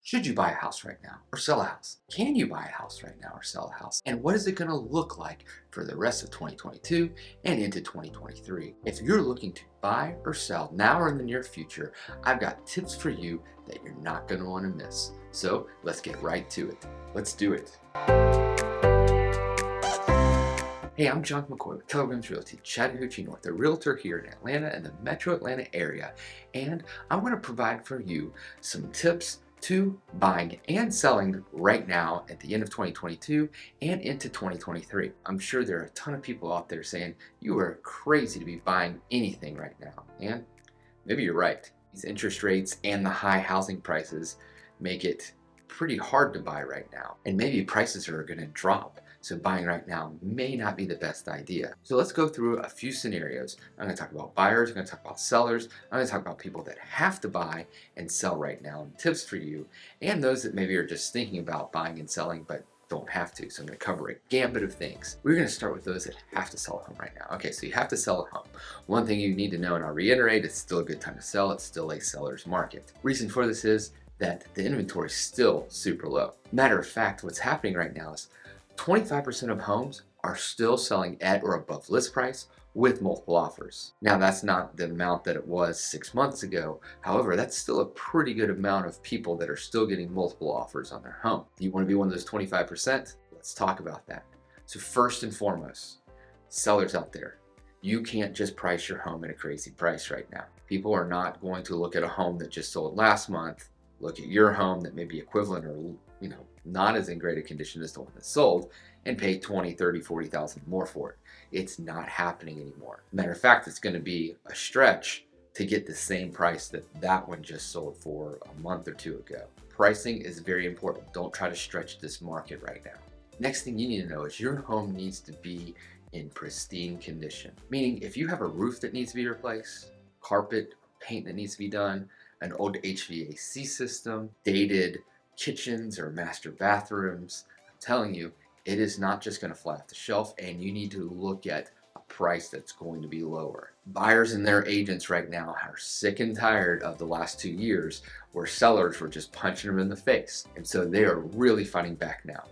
Should you buy a house right now or sell a house? Can you buy a house right now or sell a house? And what is it going to look like for the rest of 2022 and into 2023? If you're looking to buy or sell now or in the near future, I've got tips for you that you're not going to want to miss. So let's get right to it. Let's do it. Hey, I'm John McCoy with Keller Williams Realty, Chattahoochee North, a realtor here in Atlanta and the metro Atlanta area. And I want to provide for you some tips to buying and selling right now at the end of 2022 and into 2023. I'm sure there are a ton of people out there saying you are crazy to be buying anything right now. And maybe you're right. These interest rates and the high housing prices make it pretty hard to buy right now. And maybe prices are going to drop. So buying right now may not be the best idea. So let's go through a few scenarios. I'm going to talk about buyers, I'm going to talk about sellers, I'm going to talk about people that have to buy and sell right now, and tips for you, and those that maybe are just thinking about buying and selling but don't have to. So I'm going to cover a gambit of things. We're going to start with those that have to sell a home right now. Okay, so you have to sell a home. One thing you need to know, and I'll reiterate, it's still a good time to sell. It's still a seller's market. Reason for this is that the inventory is still super low. Matter of fact, what's happening right now is 25% of homes are still selling at or above list price with multiple offers. Now, that's not the amount that it was 6 months ago. However, that's still a pretty good amount of people that are still getting multiple offers on their home. Do you want to be one of those 25%? Let's talk about that. So first and foremost, sellers out there, you can't just price your home at a crazy price right now. People are not going to look at a home that just sold last month, look at your home that may be equivalent or not as in great a condition as the one that sold, and pay 20, 30, 40,000 more for it. It's not happening anymore. Matter of fact, it's going to be a stretch to get the same price that that one just sold for a month or two ago. Pricing is very important. Don't try to stretch this market right now. Next thing you need to know is your home needs to be in pristine condition. Meaning, if you have a roof that needs to be replaced, carpet, paint that needs to be done, an old HVAC system, dated kitchens or master bathrooms, I'm telling you, it is not just going to fly off the shelf, and you need to look at a price that's going to be lower. Buyers and their agents right now are sick and tired of the last 2 years where sellers were just punching them in the face, and so they are really fighting back now.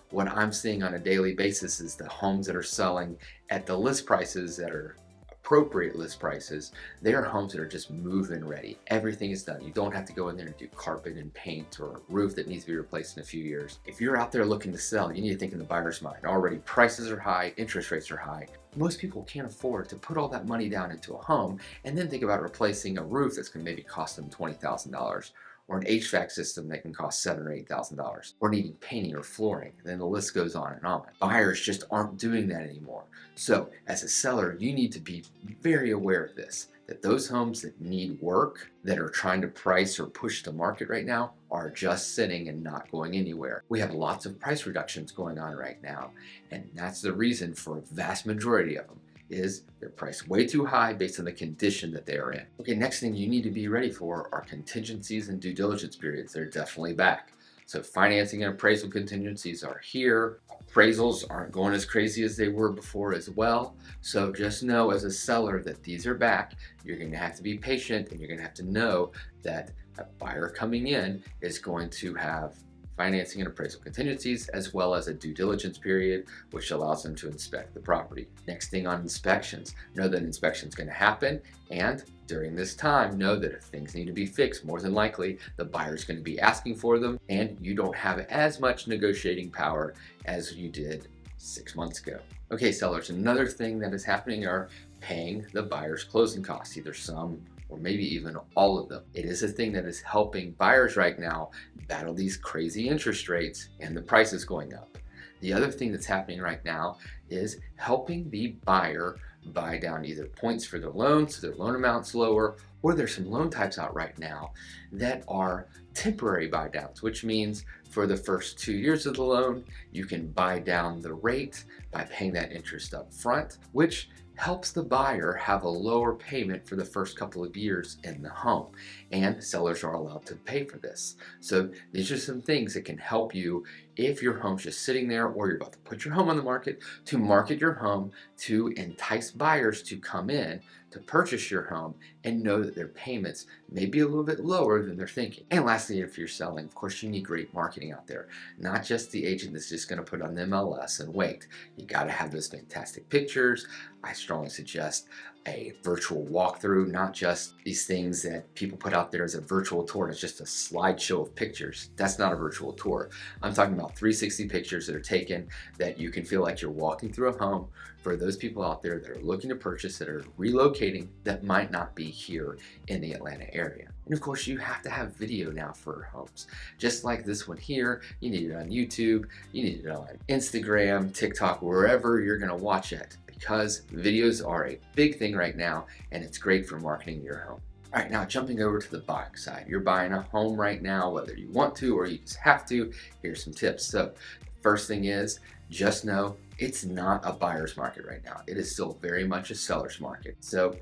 What I'm seeing on a daily basis is the homes that are selling at the list prices that are appropriate list prices, they are homes that are just move-in ready. Everything is done. You don't have to go in there and do carpet and paint or a roof that needs to be replaced in a few years. If you're out there looking to sell, you need to think in the buyer's mind. Already prices are high, interest rates are high. Most people can't afford to put all that money down into a home and then think about replacing a roof that's going to maybe cost them $20,000. Or an HVAC system that can cost $7,000 or $8,000, or needing painting or flooring. And then the list goes on and on. Buyers just aren't doing that anymore. So as a seller, you need to be very aware of this, that those homes that need work, that are trying to price or push the market right now, are just sitting and not going anywhere. We have lots of price reductions going on right now, and that's the reason for a vast majority of them. Is they're priced way too high based on the condition that they are in. Okay, next thing you need to be ready for are contingencies and due diligence periods. They're definitely back. So financing and appraisal contingencies are here. Appraisals aren't going as crazy as they were before as well. So just know as a seller that these are back. You're going to have to be patient, and you're going to have to know that a buyer coming in is going to have financing and appraisal contingencies, as well as a due diligence period, which allows them to inspect the property. Next thing on inspections, know that inspection is going to happen, and during this time, know that if things need to be fixed, more than likely the buyer is going to be asking for them, and you don't have as much negotiating power as you did 6 months ago. Okay, sellers, another thing that is happening are paying the buyer's closing costs, either some or maybe even all of them. It is a thing that is helping buyers right now battle these crazy interest rates and the prices going up. The other thing that's happening right now is helping the buyer buy down either points for their loan, so their loan amount's lower, or there's some loan types out right now that are temporary buy downs, which means for the first 2 years of the loan, you can buy down the rate by paying that interest up front, which helps the buyer have a lower payment for the first couple of years in the home, and sellers are allowed to pay for this. So these are some things that can help you if your home's just sitting there or you're about to put your home on the market, to market your home to entice buyers to come in to purchase your home and know that their payments may be a little bit lower than they're thinking. And lastly, if you're selling, of course, you need great marketing out there. Not just the agent that's just going to put on the MLS and wait. You got to have those fantastic pictures. I strongly suggest a virtual walkthrough, not just these things that people put out there as a virtual tour and it's just a slideshow of pictures. That's not a virtual tour. I'm talking about 360 pictures that are taken that you can feel like you're walking through a home for those people out there that are looking to purchase, that are relocating, that might not be here in the Atlanta area. And of course, you have to have video now for homes. Just like this one here, you need it on YouTube, you need it on Instagram, TikTok, wherever you're gonna watch it, because videos are a big thing right now and it's great for marketing your home. All right, now jumping over to the buying side. You're buying a home right now, whether you want to or you just have to. Here's some tips. So first thing is, just know it's not a buyer's market right now. It is still very much a seller's market. So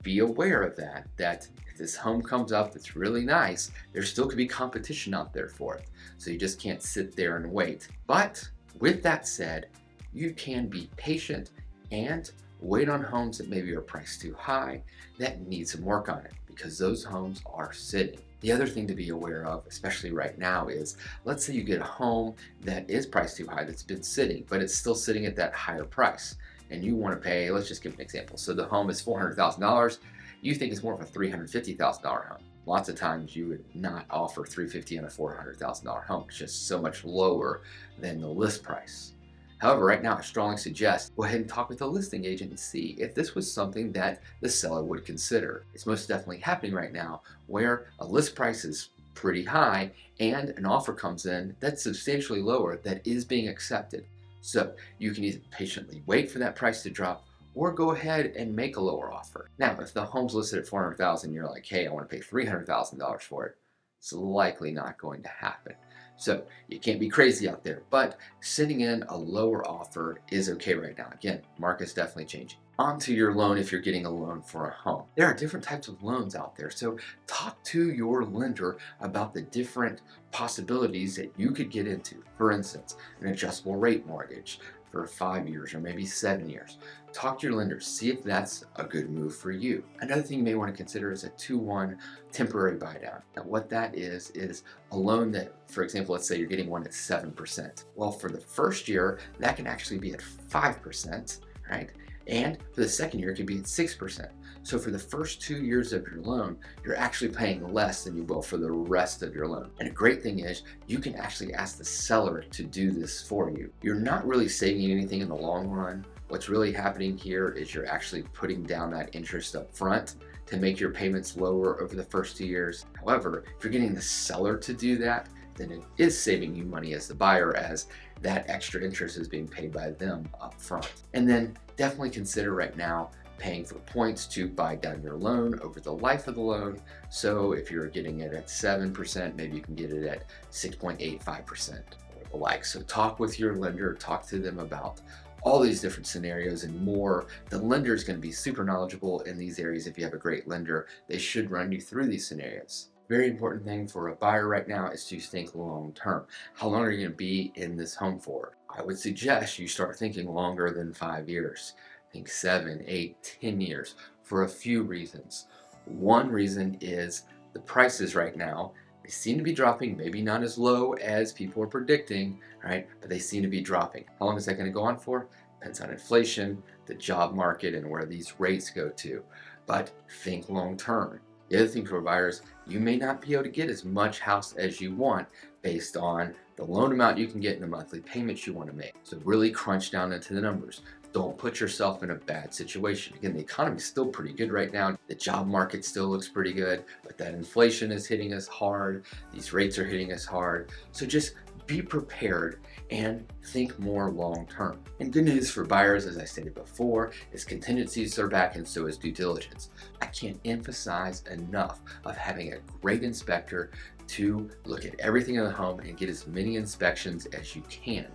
be aware of that if this home comes up that's really nice, there still could be competition out there for it. So you just can't sit there and wait. But with that said, you can be patient and wait on homes that maybe are priced too high, that need some work on it, because those homes are sitting. The other thing to be aware of, especially right now, is let's say you get a home that is priced too high, that's been sitting, but it's still sitting at that higher price. And you want to pay, let's just give an example. So the home is $400,000. You think it's more of a $350,000 home. Lots of times you would not offer $350,000 on a $400,000 home. It's just so much lower than the list price. However, right now I strongly suggest go ahead and talk with a listing agent and see if this was something that the seller would consider. It's most definitely happening right now where a list price is pretty high and an offer comes in that's substantially lower that is being accepted. So you can either patiently wait for that price to drop or go ahead and make a lower offer. Now, if the home's listed at $400,000, you're like, hey, I want to pay $300,000 for it, it's likely not going to happen. So you can't be crazy out there, but sending in a lower offer is okay right now. Again, market's definitely changing. Onto your loan if you're getting a loan for a home. There are different types of loans out there, so talk to your lender about the different possibilities that you could get into. For instance, an adjustable rate mortgage for 5 years or maybe 7 years. Talk to your lender, see if that's a good move for you. Another thing you may want to consider is a 2-1 temporary buy down. Now what that is a loan that, for example, let's say you're getting one at 7%. Well, for the first year, that can actually be at 5%, right? And for the second year, it could be at 6%. So for the first 2 years of your loan, you're actually paying less than you will for the rest of your loan. And a great thing is you can actually ask the seller to do this for you. You're not really saving anything in the long run. What's really happening here is you're actually putting down that interest up front to make your payments lower over the first 2 years. However, if you're getting the seller to do that, then it is saving you money as the buyer, as that extra interest is being paid by them up front. And then definitely consider right now paying for points to buy down your loan over the life of the loan. So if you're getting it at 7%, maybe you can get it at 6.85% or the like. So talk with your lender, talk to them about all these different scenarios and more. The lender is going to be super knowledgeable in these areas. If you have a great lender, they should run you through these scenarios. Very important thing for a buyer right now is to think long term. How long are you going to be in this home for? I would suggest you start thinking longer than 5 years. Think 7, 8, 10 years for a few reasons. One reason is the prices right now, they seem to be dropping, maybe not as low as people are predicting, right? But they seem to be dropping. How long is that going to go on for? Depends on inflation, the job market, and where these rates go to. But think long term. The other thing for buyers, you may not be able to get as much house as you want based on the loan amount you can get and the monthly payments you want to make. So really crunch down into the numbers. Don't put yourself in a bad situation. Again, the economy's still pretty good right now. The job market still looks pretty good, but that inflation is hitting us hard. These rates are hitting us hard. So just be prepared and think more long term. And good news for buyers, as I stated before, is contingencies are back and so is due diligence. I can't emphasize enough of having a great inspector to look at everything in the home and get as many inspections as you can.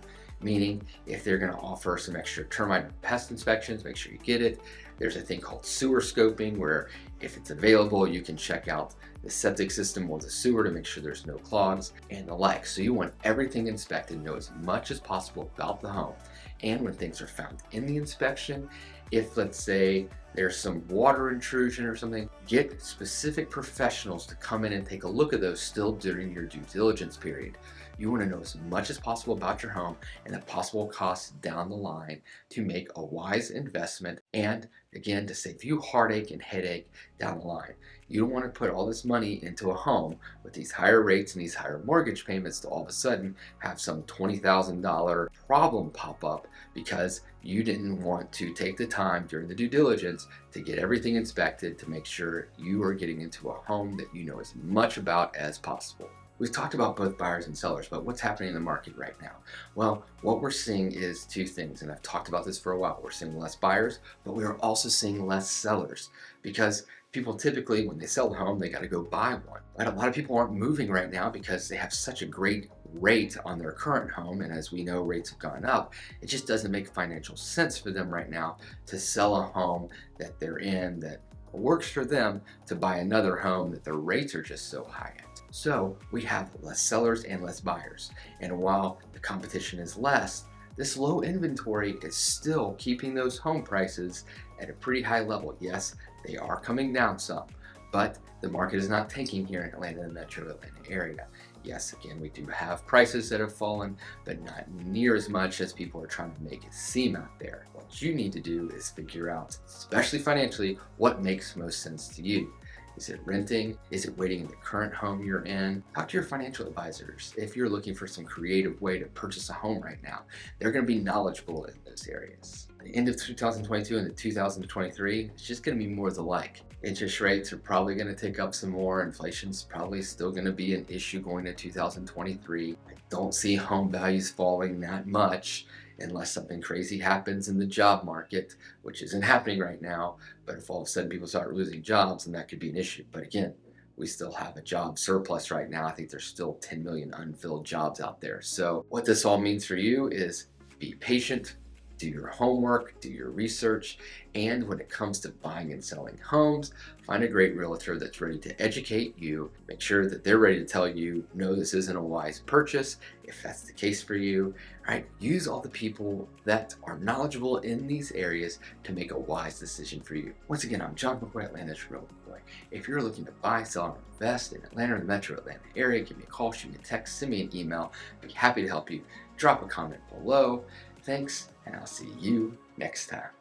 Meaning, if they're going to offer some extra termite and pest inspections, make sure you get it. There's a thing called sewer scoping where if it's available, you can check out the septic system or the sewer to make sure there's no clogs and the like. So you want everything inspected, know as much as possible about the home. And when things are found in the inspection, if let's say there's some water intrusion or something, get specific professionals to come in and take a look at those still during your due diligence period. You want to know as much as possible about your home and the possible costs down the line to make a wise investment, and again, to save you heartache and headache down the line. You don't want to put all this money into a home with these higher rates and these higher mortgage payments to all of a sudden have some $20,000 problem pop up because you didn't want to take the time during the due diligence to get everything inspected to make sure you are getting into a home that you know as much about as possible. We've talked about both buyers and sellers, but what's happening in the market right now? Well, what we're seeing is two things, and I've talked about this for a while. We're seeing less buyers, but we are also seeing less sellers because people typically, when they sell a home, they got to go buy one. But a lot of people aren't moving right now because they have such a great rate on their current home, and as we know, rates have gone up. It just doesn't make financial sense for them right now to sell a home that they're in that works for them to buy another home that their rates are just so high at. So we have less sellers and less buyers. And while the competition is less, this low inventory is still keeping those home prices at a pretty high level. Yes, they are coming down some, but the market is not tanking here in Atlanta and the metro Atlanta area. Yes, again, we do have prices that have fallen, but not near as much as people are trying to make it seem out there. What you need to do is figure out, especially financially, what makes most sense to you. Is it renting? Is it waiting in the current home you're in? Talk to your financial advisors. If you're looking for some creative way to purchase a home right now, they're going to be knowledgeable in those areas. At the end of 2022 and 2023, it's just going to be more the like. Interest rates are probably going to tick up some more. Inflation's probably still going to be an issue going to 2023. I don't see home values falling that much unless something crazy happens in the job market, which isn't happening right now. But if all of a sudden people start losing jobs, then that could be an issue. But again, we still have a job surplus right now. I think there's still 10 million unfilled jobs out there. So what this all means for you is be patient, do your homework, do your research, and when it comes to buying and selling homes, find a great realtor that's ready to educate you. Make sure that they're ready to tell you, no, this isn't a wise purchase, if that's the case for you. Right? Use all the people that are knowledgeable in these areas to make a wise decision for you. Once again, I'm John McCoy, Atlanta's Real McCoy. If you're looking to buy, sell, or invest in Atlanta or the metro Atlanta area, give me a call, shoot me a text, send me an email. I'd be happy to help you. Drop a comment below. Thanks, and I'll see you next time.